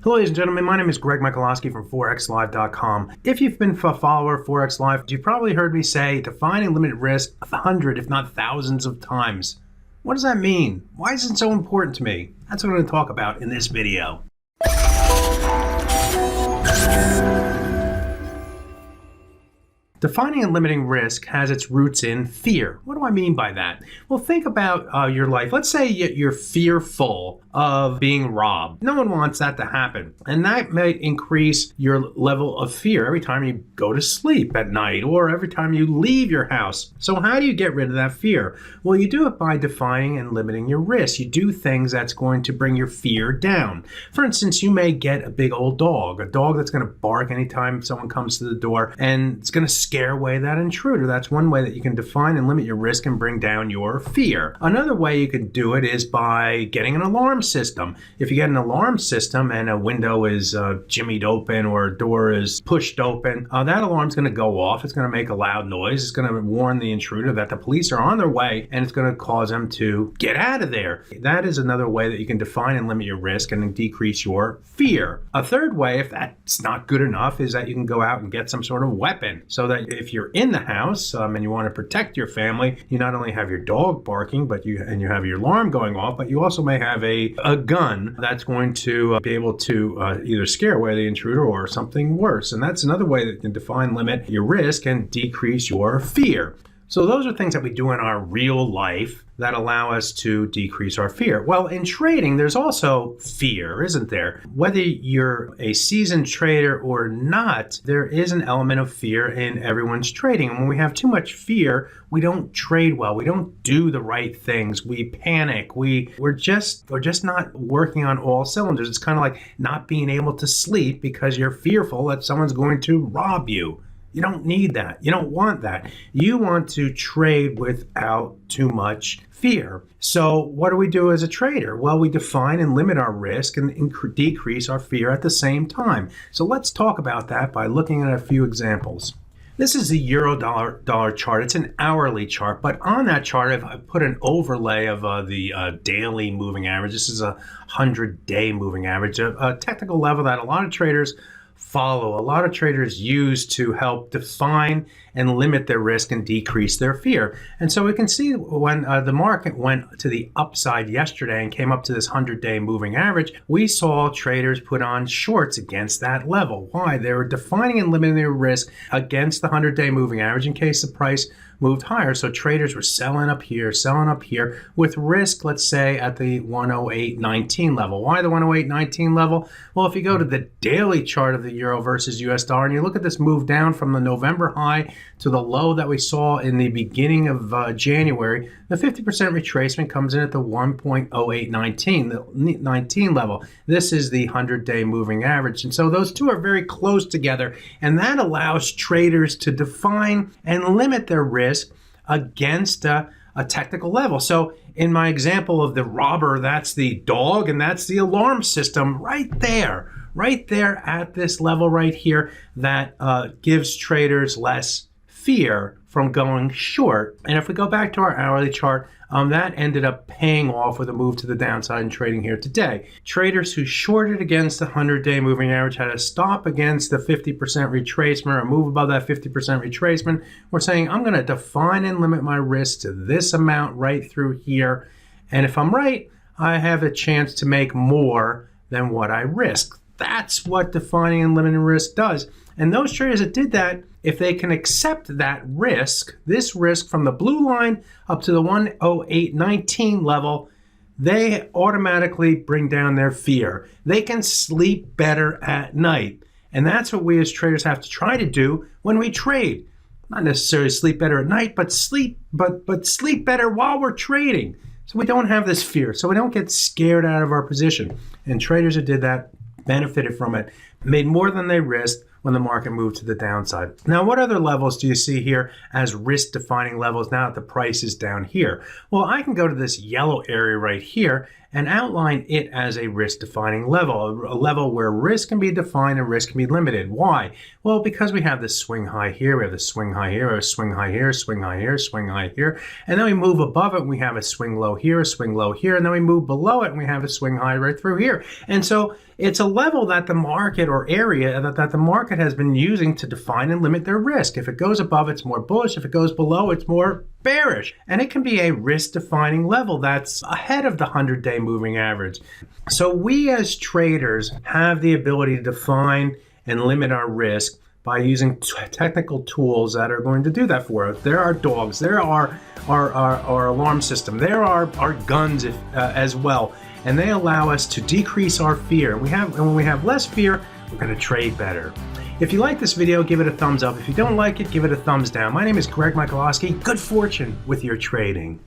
Hello, ladies and gentlemen. My name is Greg Michalowski from ForexLive.com. If you've been a follower of Forex Live, you've probably heard me say defining limited risk 100, if not thousands of times. What does that mean? Why is it so important to me? That's what I'm going to talk about in this video. Defining and limiting risk has its roots in fear. What do I mean by that? Well, think about your life. Let's say you're fearful of being robbed. No one wants that to happen. And that might increase your level of fear every time you go to sleep at night or every time you leave your house. So how do you get rid of that fear? Well, you do it by defining and limiting your risk. You do things that's going to bring your fear down. For instance, you may get a big old dog, a dog that's going to bark anytime someone comes to the door, and it's going to scare away that intruder. That's one way that you can define and limit your risk and bring down your fear. Another way you can do it is by getting an alarm system. If you get an alarm system and a window is jimmied open or a door is pushed open, that alarm's going to go off. It's going to make a loud noise. It's going to warn the intruder that the police are on their way, and it's going to cause them to get out of there. That is another way that you can define and limit your risk and decrease your fear. A third way, if that's not good enough, is that you can go out and get some sort of weapon so that if you're in the house and you want to protect your family, you not only have your dog barking, but you have your alarm going off, but you also may have a gun that's going to be able to either scare away the intruder or something worse. And that's another way that you can define, limit your risk and decrease your fear. So those are things that we do in our real life that allow us to decrease our fear. Well, in trading, there's also fear, isn't there? Whether you're a seasoned trader or not, there is an element of fear in everyone's trading. And when we have too much fear, we don't trade well. We don't do the right things. We panic. We're just not working on all cylinders. It's kind of like not being able to sleep because you're fearful that someone's going to rob you. You don't need that. You don't want that. You want to trade without too much fear. So what do we do as a trader? Well, we define and limit our risk and decrease our fear at the same time. So let's talk about that by looking at a few examples. This is the euro dollar chart. It's an hourly chart, but on that chart, I put an overlay of the daily moving average. This is a 100-day moving average, a technical level that a lot of traders follow, a lot of traders use to help define and limit their risk and decrease their fear. And so we can see when the market went to the upside yesterday and came up to this 100-day moving average, we saw traders put on shorts against that level. Why? They were defining and limiting their risk against the 100-day moving average in case the price moved higher. So traders were selling up here with risk, let's say, at the 108.19 level. Why the 108.19 level? Well, if you go to the daily chart of the euro versus US dollar and you look at this move down from the November high to the low that we saw in the beginning of January, the 50% retracement comes in at the 1.0819, the 19 level. This is the 100-day moving average. And so those two are very close together, and that allows traders to define and limit their risk against a technical level. So in my example of the robber, that's the dog and that's the alarm system right there at this level right here that gives traders less fear from going short. And if we go back to our hourly chart, that ended up paying off with a move to the downside in trading here today. Traders who shorted against the 100-day moving average had to stop against the 50% retracement or move above that 50% retracement. We're saying, I'm going to define and limit my risk to this amount right through here. And if I'm right, I have a chance to make more than what I risk. That's what defining and limiting risk does. And those traders that did that, if they can accept that risk, this risk from the blue line up to the 108.19 level, they automatically bring down their fear. They can sleep better at night. And that's what we as traders have to try to do when we trade. Not necessarily sleep better at night, but sleep better while we're trading. So we don't have this fear. So we don't get scared out of our position. And traders that did that benefited from it, made more than they risked, when the market moved to the downside. Now, what other levels do you see here as risk defining levels now that the price is down here? Well, I can go to this yellow area right here and outline it as a risk defining level, a level where risk can be defined and risk can be limited. Why? Well, because we have this swing high here, we have the swing high here, a swing high here, swing high here, swing high here, and then we move above it and we have a swing low here, a swing low here, and then we move below it and we have a swing high right through here. And so it's a level that the market or area that the market has been using to define and limit their risk. If it goes above, it's more bullish. If it goes below, it's more bearish. And it can be a risk defining level that's ahead of the 100-day moving average. So we as traders have the ability to define and limit our risk by using technical tools that are going to do that for us. There are dogs, there are our alarm system, there are our guns as well. And they allow us to decrease our fear. And when we have less fear, we're going to trade better. If you like this video, give it a thumbs up. If you don't like it, give it a thumbs down. My name is Greg Michalowski. Good fortune with your trading.